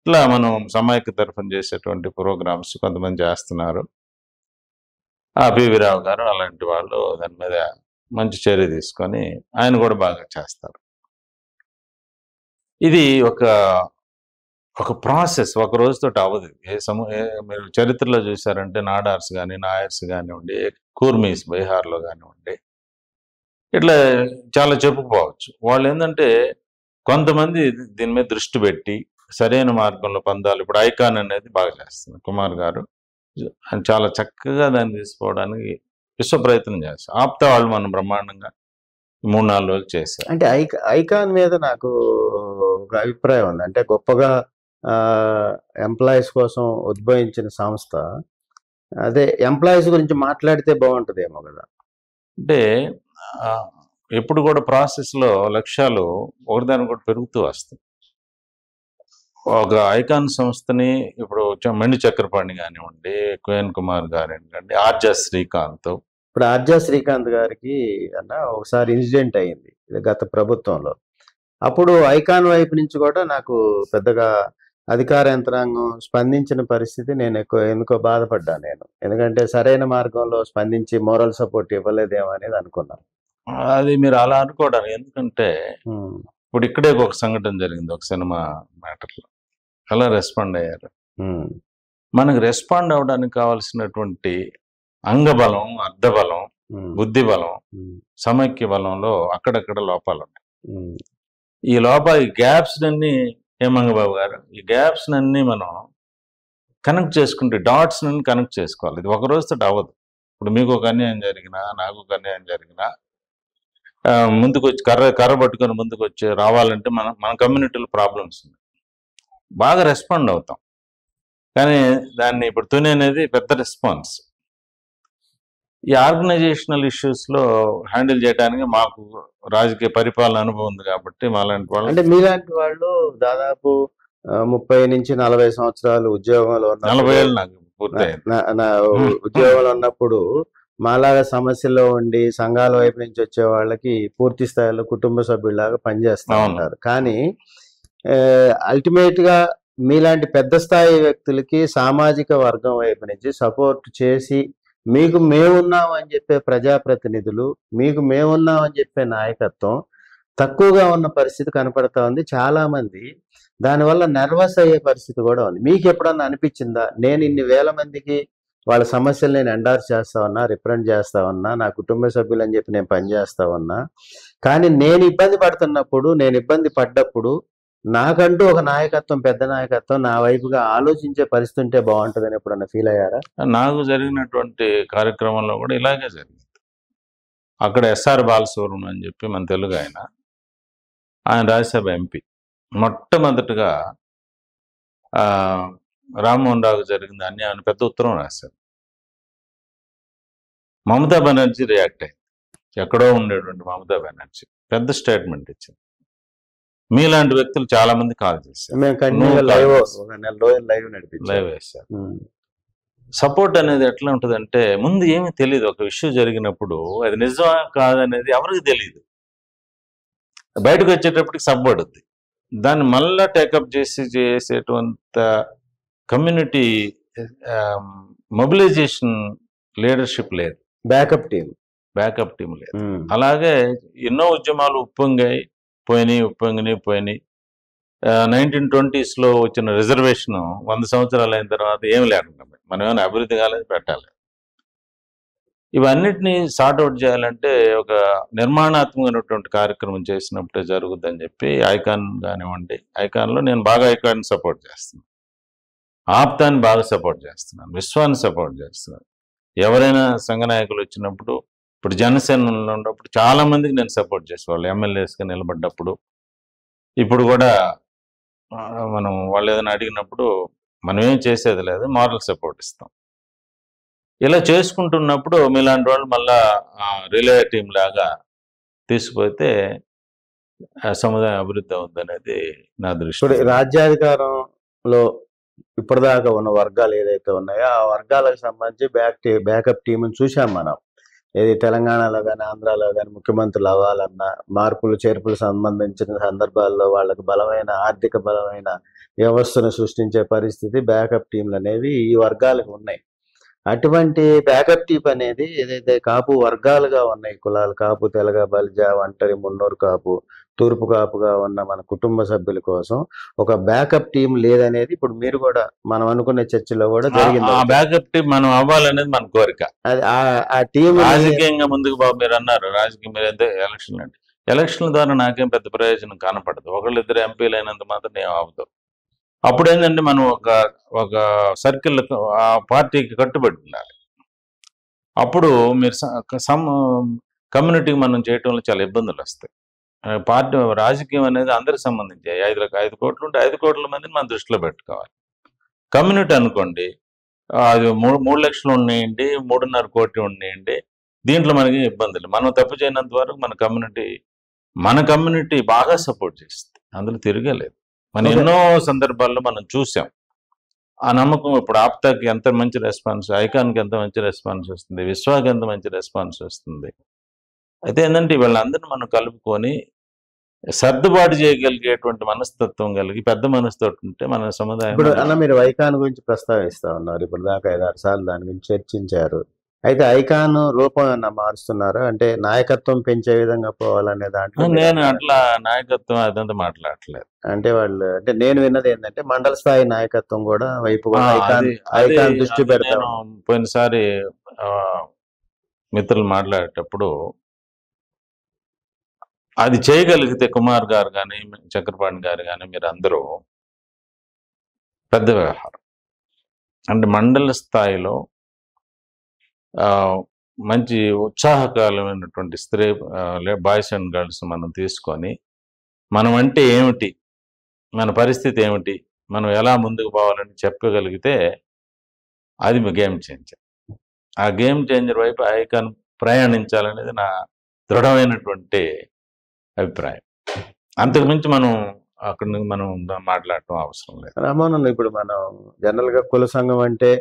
ఇట్లా మనం సమైక్య తరఫున చేసేటువంటి ప్రోగ్రామ్స్ కొంతమంది చేస్తున్నారు. పివి రావు గారు అలాంటి వాళ్ళు దాని మీద మంచి చర్య తీసుకొని ఆయన కూడా బాగా చేస్తారు. ఇది ఒక ప్రాసెస్, ఒక రోజుతో అవ్వదు. మీరు చరిత్రలో చూసారంటే నాడార్స్ కానీ, నాయర్స్ కానివ్వండి, కూర్మీస్ బీహార్లో కానివ్వండి, ఇట్లా చాలా చెప్పుకోవచ్చు. వాళ్ళు ఏంటంటే కొంతమంది దీని మీద దృష్టి పెట్టి సరైన మార్గంలో పొందాలి. ఇప్పుడు ఐకాన్ అనేది బాగా చేస్తున్నారు కుమార్ గారు, చాలా చక్కగా దాన్ని తీసుకోవడానికి విశ్వ ప్రయత్నం చేస్తారు. ఆప్తా వాళ్ళు మనం బ్రహ్మాండంగా 3-4 రోజులు చేశారు. అంటే ఐకాన్ మీద నాకు ఒక అభిప్రాయం ఉంది. అంటే గొప్పగా ఎంప్లాయీస్ కోసం ఉద్భవించిన సంస్థ, అదే ఎంప్లాయీస్ గురించి మాట్లాడితే బాగుంటుందేమో కదా. అంటే ఎప్పుడు కూడా ప్రాసెస్లో లక్ష్యాలు ఒకదాని కూడా పెరుగుతూ వస్తాయి. ఒక ఐకాన్ సంస్థని ఇప్పుడు మండి చక్రపాణి కానివ్వండి, కోయన్ కుమార్ గారు ఏంటంటే ఆర్జా శ్రీకాంత్. ఇప్పుడు ఆర్జా శ్రీకాంత్ గారికి ఒకసారి ఇన్సిడెంట్ అయింది గత ప్రభుత్వంలో. అప్పుడు ఐకాన్ వైపు నుంచి కూడా నాకు పెద్దగా అధికార యంత్రాంగం స్పందించిన పరిస్థితి నేను ఎందుకో బాధపడ్డాను నేను. ఎందుకంటే సరైన మార్గంలో స్పందించి మోరల్ సపోర్ట్ ఇవ్వలేదేమో అనేది అనుకున్నాను. అది మీరు అలా అనుకోవడానికి, ఎందుకంటే ఇప్పుడు ఇక్కడే ఒక సంఘటన జరిగింది, ఒక సినిమా మ్యాటర్లో. అలా రెస్పాండ్ అయ్యారు. మనకు రెస్పాండ్ అవ్వడానికి కావాల్సినటువంటి అంగబలం, అర్ధబలం, బుద్ధి బలం, సమైక్య బలంలో అక్కడక్కడ లోపాలు ఉన్నాయి. ఈ గ్యాప్స్ అన్ని హేమంగబాబు గారు, ఈ గ్యాప్స్ అన్ని మనం కనెక్ట్ చేసుకుంటే, డాట్స్ అన్ని కనెక్ట్ చేసుకోవాలి. ఇది ఒక రోజుతో అవ్వదు. ఇప్పుడు మీకు ఒక అన్యాయం జరిగినా, నాకు ఒక అన్యాయం జరిగినా, ముందుకు వచ్చి కర్ర పట్టుకొని ముందుకు వచ్చి రావాలంటే మన కమ్యూనిటీలో ప్రాబ్లమ్స్ ఉన్నాయి, బాగా రెస్పాండ్ అవుతాం. కానీ దాన్ని ఇప్పుడు తుని అనేది పెద్ద రెస్పాన్స్. ఈ ఆర్గనైజేషనల్ ఇష్యూస్లో హ్యాండిల్ చేయడానికి మాకు రాజకీయ పరిపాలన అనుభవం ఉంది కాబట్టి మాలాంటి వాళ్ళు, అంటే మీలాంటి వాళ్ళు దాదాపు 30 నుంచి 40 సంవత్సరాలు ఉద్యోగంలో 40 ఏళ్ళు నాకు పూర్తయింది. ఉద్యోగంలో ఉన్నప్పుడు మాలాగా సమస్యల్లో ఉండి సంఘాల వైపు నుంచి వచ్చే వాళ్ళకి పూర్తి స్థాయిలో కుటుంబ సభ్యులాగా పనిచేస్తూ ఉంటారు. కానీ అల్టిమేట్ గా మీలాంటి పెద్ద స్థాయి వ్యక్తులకి సామాజిక వర్గం వైపు నుంచి సపోర్ట్ చేసి మీకు మేమున్నాం అని చెప్పే ప్రజాప్రతినిధులు, మీకు మేమున్నాం అని చెప్పే నాయకత్వం తక్కువగా ఉన్న పరిస్థితి కనపడతా ఉంది. చాలా మంది దానివల్ల నర్వస్ అయ్యే పరిస్థితి కూడా ఉంది. మీకు ఎప్పుడన్నా అనిపించిందా, నేను ఇన్ని వేల మందికి వాళ్ళ సమస్యలు నేను ఎండార్స్ చేస్తా ఉన్నా, రిప్రజెంట్ చేస్తా ఉన్నా, నా కుటుంబ సభ్యులు అని చెప్పి నేను పనిచేస్తా ఉన్నా, కానీ నేను ఇబ్బంది పడుతున్నప్పుడు, నేను ఇబ్బంది పడ్డప్పుడు నాకంటూ ఒక నాయకత్వం, పెద్ద నాయకత్వం నా వైపుగా ఆలోచించే పరిస్థితి ఉంటే బాగుంటుందని ఎప్పుడన్నా ఫీల్ అయ్యారా? నాకు జరిగినటువంటి కార్యక్రమంలో కూడా ఇలాగే జరిగింది. అక్కడ ఎస్ఆర్ బాలసుబ్రహ్మణ్యం అని చెప్పి మన తెలుగు ఆయన రాజ్యసభ ఎంపీ, మొట్టమొదటిగా రామ్మోహన్ రావుకు జరిగింది అన్యాయాన్ని పెద్ద ఉత్తరం రాశారు. మమతా బెనర్జీ రియాక్ట్ అయింది. ఎక్కడో ఉండేటువంటి మమతా బెనర్జీ పెద్ద స్టేట్మెంట్ ఇచ్చింది. మీలాంటి వ్యక్తులు చాలా మంది కాల్ చేశారు, లైవ్ వేశారు. సపోర్ట్ అనేది ఎట్లా ఉంటుందంటే, ముందు ఏమీ తెలియదు. ఒక ఇష్యూ జరిగినప్పుడు అది నిజమా కాదనేది ఎవరికి తెలియదు. బయటకు వచ్చేటప్పటికి సబ్బడుద్ది. దాన్ని మళ్ళా టేకప్ చేసేటువంటి కమ్యూనిటీ మొబిలైజేషన్ లీడర్షిప్ లేదు, బ్యాకప్ టీం బ్యాకప్ టీం లేదు. అలాగే ఎన్నో ఉద్యమాలు ఉప్పొంగినాయి. 1920s వచ్చిన రిజర్వేషన్ 100 సంవత్సరాలు అయిన తర్వాత ఏం లేకుండా మనం ఏమైనా అభివృద్ధి కాలేదు, పెట్టాలి. ఇవన్నిటిని సార్ట్అవుట్ చేయాలంటే ఒక నిర్మాణాత్మకమైనటువంటి కార్యక్రమం చేసినప్పుడే జరుగుద్దని చెప్పి ఐకాన్ కానివ్వండి, ఐకాన్లో నేను బాగా ఐకాన్ సపోర్ట్ చేస్తున్నాను, ఆప్తాన్ని బాగా సపోర్ట్ చేస్తున్నాను, విశ్వాన్ని సపోర్ట్ చేస్తున్నాను. ఎవరైనా సంఘ నాయకులు వచ్చినప్పుడు, ఇప్పుడు జనసేనలో ఉన్నప్పుడు చాలా మందికి నేను సపోర్ట్ చేసేవాళ్ళు, ఎమ్మెల్యేస్గా నిలబడ్డప్పుడు. ఇప్పుడు కూడా మనం వాళ్ళు ఏదైనా అడిగినప్పుడు మనం ఏం చేసేది లేదు, మారల్ సపోర్ట్ ఇస్తాం. ఇలా చేసుకుంటున్నప్పుడు మీలాంటి వాళ్ళు మళ్ళా రిలే టీం లాగా తీసుకుపోతే సముదాయం అభివృద్ధి అవుద్ది అనేది నా దృష్టి. ఇప్పుడు రాజ్యాధికారంలో ఇప్పటిదాకా ఉన్న వర్గాలు ఏదైతే ఉన్నాయో ఆ వర్గాలకు సంబంధించి బ్యాకప్ టీంని చూసాం మనం. ఏది తెలంగాణలో కానీ ఆంధ్రాలో కానీ ముఖ్యమంత్రులు అవ్వాలన్నా, మార్పులు చేర్పులు సంబంధించిన సందర్భాల్లో వాళ్ళకి ఆర్థిక బలమైన వ్యవస్థను సృష్టించే పరిస్థితి బ్యాకప్ టీంలు అనేవి ఈ వర్గాలకు ఉన్నాయి. అటువంటి బ్యాకప్ టీప్ అనేది ఏదైతే కాపు వర్గాలుగా ఉన్నాయి, కులాలు కాపు, తెలగ, బలిజ, ఒంటరి, మున్నూరు కాపు, తూర్పు కాపుగా ఉన్న మన కుటుంబ సభ్యుల కోసం ఒక బ్యాకప్ టీం లేదనేది ఇప్పుడు మీరు కూడా మనం అనుకునే చర్చలో కూడా జరిగింది. ఆ బ్యాకప్ టీం మనం అవ్వాలనేది మన కోరిక. అది ఆ టీం రాజకీయంగా ముందుకు బాబు మీరు అన్నారు, రాజకీయం మీద ఎలక్షన్ అంటే ఎలక్షన్ల ద్వారా నాకేం పెద్ద ప్రయోజనం కనపడదు. ఒకళ్ళిద్దరు ఎంపీలు అయినంత మాత్రం నేను అవుతాం. అప్పుడు ఏంటంటే మనం ఒక సర్కిల్ ఆ పార్టీకి కట్టుబడి ఉండాలి. అప్పుడు మీరు కమ్యూనిటీకి మనం చేయటంలో చాలా ఇబ్బందులు వస్తాయి. పార్టీ రాజకీయం అనేది అందరికి సంబంధించి 5 కోట్లు ఉంటే 5 కోట్ల మందిని మనం దృష్టిలో పెట్టుకోవాలి. కమ్యూనిటీ అనుకోండి, అది 3 లక్షలు ఉన్నాయండి, 3.5 కోట్లు ఉన్నాయండి, దీంట్లో మనకి ఇబ్బందులు. మనం తప్పు చేయనంత వరకు మన కమ్యూనిటీ బాగా సపోర్ట్ చేస్తుంది, అందులో తిరగలేదు. మనం ఎన్నో సందర్భాల్లో మనం చూసాం. ఆ నమ్మకం ఇప్పుడు ఆప్తాకి ఎంత మంచి రెస్పాన్స్, ఐకాన్కి ఎంత మంచి రెస్పాన్స్ వస్తుంది, విశ్వాకి ఎంత మంచి రెస్పాన్స్ వస్తుంది. అయితే ఏంటంటే వీళ్ళందరినీ మనం కలుపుకొని సర్దుబాటు చేయగలిగేటువంటి మనస్తత్వం కలిగి పెద్ద మనస్తత్వం ఉంటే మన సముదాయం. ఇప్పుడు అన్న మీరు ఐకాన్ గురించి ప్రస్తావిస్తా ఉన్నారు, ఇప్పుడు దాకా 5-6 సార్లు దాని గురించి చర్చించారు. అయితే ఐకాన్ రూపం ఏమన్నా మారుస్తున్నారు అంటే నాయకత్వం పెంచే విధంగా పోవాలనే దాంట్లో? నేను అట్లా నాయకత్వం అదంతా మాట్లాడట్లేదు. అంటే నేను విన్నది ఏంటంటే మండల స్థాయి నాయకత్వం కూడా వైపు ఐకాన్ దృష్టి పెడతాను. పోయినసారి మిత్రులు మాట్లాడేటప్పుడు అది చేయగలిగితే కుమార్ గారు కానీ చక్రపాణి గారు కానీ మీరు అందరూ పెద్ద వ్యవహారం అంటే మండల స్థాయిలో మంచి ఉత్సాహకరమైనటువంటి బాయ్స్ అండ్ గర్ల్స్ మనం తీసుకొని మనం అంటే ఏమిటి, మన పరిస్థితి ఏమిటి, మనం ఎలా ముందుకు పోవాలని చెప్పగలిగితే అది గేమ్ చేంజర్. ఆ గేమ్ చేంజర్ వైపు ఐకాన్ ప్రయాణించాలనేది నా దృఢమైనటువంటి అభిప్రాయం. అంతకుమించి మనం అక్కడ మనం మాట్లాడటం అవసరం లేదు. రామోహన్, ఇప్పుడు మనం జనరల్గా కుల సంఘం అంటే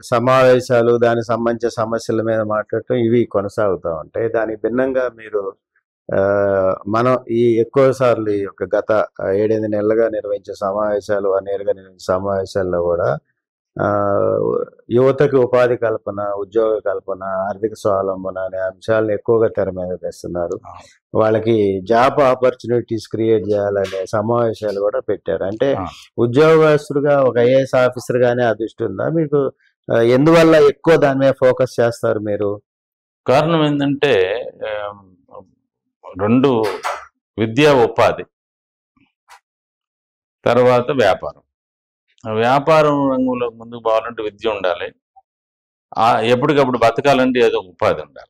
సమావేశాలు, దానికి సంబంధించిన సమస్యల మీద మాట్లాడటం ఇవి కొనసాగుతూ ఉంటాయి. దానికి భిన్నంగా మీరు మనం ఈ ఎక్కువ సార్లు ఈ యొక్క గత 7-8 నెలలుగా నిర్వహించే సమావేశాలు, నేరుగా నిర్వహించే సమావేశాల్లో కూడా యువతకి ఉపాధి కల్పన, ఉద్యోగ కల్పన, ఆర్థిక స్వావలంబన అనే అంశాలను ఎక్కువగా తెర మీద తెస్తున్నారు. వాళ్ళకి జాబ్ ఆపర్చునిటీస్ క్రియేట్ చేయాలనే సమావేశాలు కూడా పెట్టారు. అంటే ఉద్యోగస్తుడుగా ఒక ఐఏఎస్ ఆఫీసర్ గానే ఆ దృష్టి ఉందా మీకు? ఎందువల్ల ఎక్కువ దాని మీద ఫోకస్ చేస్తారు మీరు? కారణం ఏంటంటే 2 విద్యా ఉపాధి, తర్వాత వ్యాపారం. వ్యాపారం రంగంలో ముందుకు పోవాలంటే విద్య ఉండాలి, ఎప్పటికప్పుడు బతకాలంటే ఏదో ఉపాధి ఉండాలి.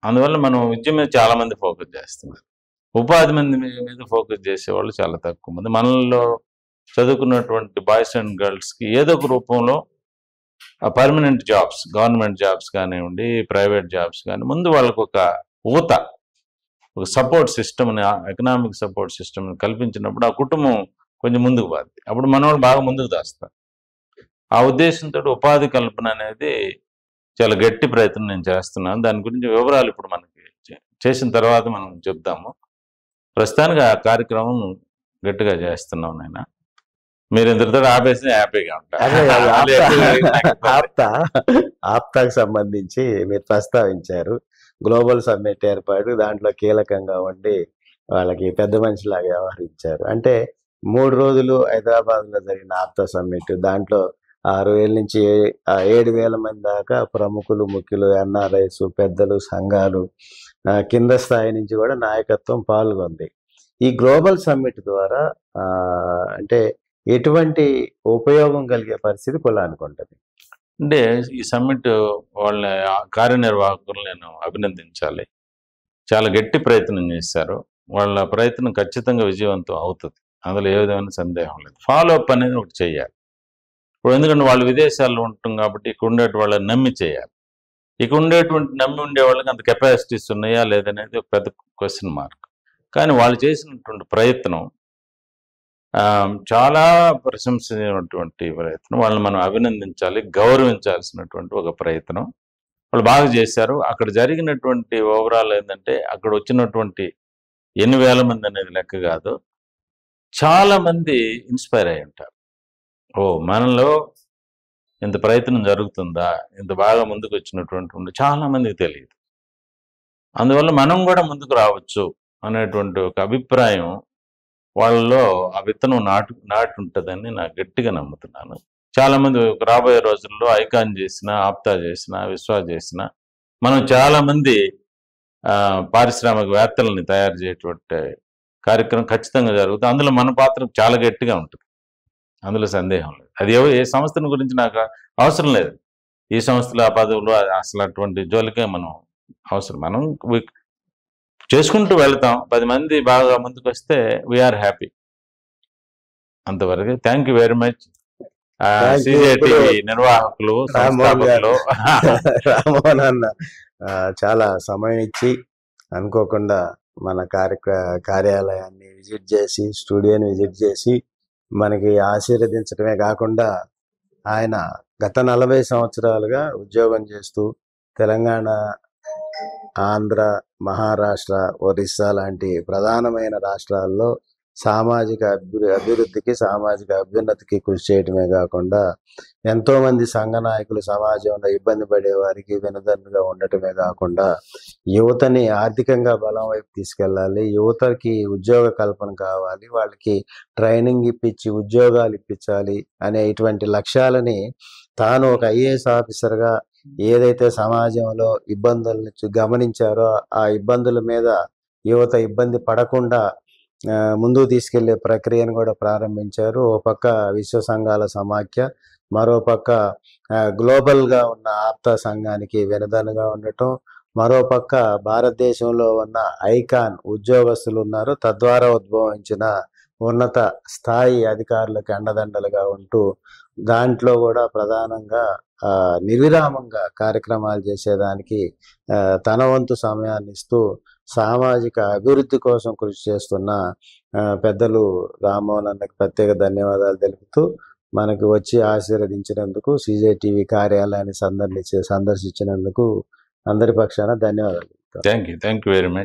అందువల్ల మనం విద్య మీద చాలా మంది ఫోకస్ చేస్తున్నారు, ఉపాధి మీద ఫోకస్ చేసేవాళ్ళు చాలా తక్కువ మంది. మనలో చదువుకున్నటువంటి బాయ్స్ అండ్ గర్ల్స్కి ఏదో ఒక రూపంలో పర్మనెంట్ జాబ్స్, గవర్నమెంట్ జాబ్స్ కానివ్వండి, ప్రైవేట్ జాబ్స్ కానీ, ముందు వాళ్ళకు ఒక support system, economic support system కల్పించినప్పుడు ఆ కుటుంబం కొంచెం ముందుకు పోద్ది. అప్పుడు మన వాళ్ళు బాగా ముందుకు దాస్తారు. ఆ ఉద్దేశంతో ఉపాధి కల్పన అనేది చాలా గట్టి ప్రయత్నం నేను చేస్తున్నాను. దాని గురించి వివరాలు ఇప్పుడు మనకి చేసిన తర్వాత మనం చెప్తాము. ప్రస్తుతానికి ఆ కార్యక్రమం గట్టిగా చేస్తున్నాం నేను. మీరు ఇంతటితో ఆపేసి హ్యాపీగా ఉంటారు. అదే అది మళ్ళీ ఎక్కువ జరిగితే నాకు ఇబ్బంది. ఆప్తాకు సంబంధించి మీరు ప్రస్తావించారు. గ్లోబల్ సమ్మిట్ ఏర్పాటు దాంట్లో కీలకంగా ఉండి వాళ్ళకి పెద్ద మనిషిలాగా వ్యవహరించారు. అంటే 3 రోజులు హైదరాబాద్‌లో జరిగిన ఆప్తా సమ్మిట్ దాంట్లో 6,000 నుంచి 7,000 మంది దాకా ప్రముఖులు, ముఖ్యులు, ఎన్ఆర్ఐస్, పెద్దలు, సంఘాలు కింద స్థాయి నుంచి కూడా నాయకత్వం పాల్గొంది. ఈ గ్లోబల్ సమ్మిట్ ద్వారా అంటే ఎటువంటి ఉపయోగం కలిగే పరిస్థితి కులానికి ఉంటది? అంటే ఈ సమ్మిట్ వాళ్ళ కార్యనిర్వాహకులు నేను అభినందించాలి. చాలా గట్టి ప్రయత్నం చేశారు. వాళ్ళ ప్రయత్నం ఖచ్చితంగా విజయవంతం అవుతుంది. అందులో ఏ విధమైన సందేహం లేదు. ఫాలో అప్ అనేది ఒకటి చేయాలి. ఇప్పుడు ఎందుకంటే వాళ్ళు విదేశాల్లో ఉంటాం కాబట్టి ఇక్కడ ఉండేటి వాళ్ళని నమ్మి చేయాలి. ఇక్కడ ఉండేటువంటి నమ్మి ఉండే వాళ్ళకి అంత కెపాసిటీస్ ఉన్నాయా లేదనేది ఒక పెద్ద క్వశ్చన్ మార్క్. కానీ వాళ్ళు చేసినటువంటి ప్రయత్నం చాలా ప్రశంసనీయమైనటువంటి ప్రయత్నం. వాళ్ళని మనం అభినందించాలి, గౌరవించాల్సినటువంటి ఒక ప్రయత్నం. వాళ్ళు బాగా చేశారు. అక్కడ జరిగినటువంటి ఓవరాల్ ఏంటంటే అక్కడ వచ్చినటువంటి ఎన్ని వేల మంది అనేది లెక్క కాదు. చాలా మంది ఇన్స్పైర్ అయి ఉంటారు. ఓ మనలో ఇంత ప్రయత్నం జరుగుతుందా, ఇంత బాగా ముందుకు వచ్చినటువంటి చాలా మందికి తెలియదు. అందువల్ల మనం కూడా ముందుకు రావచ్చు అనేటువంటి ఒక అభిప్రాయం వాళ్ళలో ఆ విత్తనం నాటి ఉంటుందని నాకు గట్టిగా నమ్ముతున్నాను. చాలామంది రాబోయే రోజుల్లో ఐకాన్ చేసిన, ఆప్తా చేసిన, విశ్వాస్ చేసిన మనం చాలామంది పారిశ్రామికవేత్తలని తయారు చేసేటువంటి కార్యక్రమం ఖచ్చితంగా జరుగుతుంది. అందులో మన పాత్ర చాలా గట్టిగా ఉంటుంది. అందులో సందేహం లేదు. అది ఏ సంస్థను గురించి నాకు అవసరం లేదు. ఈ సంస్థలు ఆ పదవులు అసలు అటువంటి జోలికే మనం అవసరం. మనం చేసుకుంటూ వెళ్తాం. 10 మంది బాగా ముందుకు వస్తే వీఆర్ హ్యాపీ. అంతవరకు. Thank you very much. CJTV నిర్వాహకులు, సంస్థాపకులు రామోహన్ అన్న చాలా సమయం ఇచ్చి అనుకోకుండా మన కార్యాలయాన్ని విజిట్ చేసి, స్టూడియోని విజిట్ చేసి మనకి ఆశీర్వదించడమే కాకుండా ఆయన గత 40 సంవత్సరాలుగా ఉద్యోగం చేస్తూ తెలంగాణ, ఆంధ్ర, మహారాష్ట్ర, ఒరిస్సా లాంటి ప్రధానమైన రాష్ట్రాల్లో సామాజిక అభివృద్ధికి, సామాజిక అభ్యున్నతికి కృషి చేయటమే కాకుండా ఎంతోమంది సంఘ నాయకులు సమాజంలో ఇబ్బంది పడే వారికి వెనుదన్నుగా ఉండటమే కాకుండా యువతని ఆర్థికంగా బలం వైపు తీసుకెళ్ళాలి, యువతకి ఉద్యోగ కల్పన కావాలి, వాళ్ళకి ట్రైనింగ్ ఇప్పించి ఉద్యోగాలు ఇప్పించాలి అనే ఇటువంటి లక్ష్యాలని తాను ఒక ఐఏఎస్ ఆఫీసర్గా ఏదైతే సమాజంలో ఇబ్బందులను గమనించారో ఆ ఇబ్బందుల మీద యువత ఇబ్బంది పడకుండా ముందుకు తీసుకెళ్లే ప్రక్రియను కూడా ప్రారంభించారు. ఓ పక్క విశ్వ సంఘాల సమాఖ్య, మరో పక్క గ్లోబల్గా ఉన్న ఆప్తా సంఘానికి వెనుదన్నుగా ఉండటం, మరో పక్క భారతదేశంలో ఉన్న ఐకాన్ ఉద్యోగస్తులు ఉన్నారు, తద్వారా ఉద్భవించిన ఉన్నత స్థాయి అధికారులకు అండదండలుగా ఉంటూ దాంట్లో కూడా ప్రధానంగా నిర్విరామంగా కార్యక్రమాలు చేసేదానికి తన వంతు సమయాన్ని ఇస్తూ సామాజిక అభివృద్ధి కోసం కృషి చేస్తున్న పెద్దలు రామ్మోహన్ అన్నకి ప్రత్యేక ధన్యవాదాలు తెలుపుతూ మనకు వచ్చి ఆశీర్వదించినందుకు, సిజేటీవీ కార్యాలయాన్ని సందర్శించినందుకు అందరి పక్షాన ధన్యవాదాలు. Thank you very much.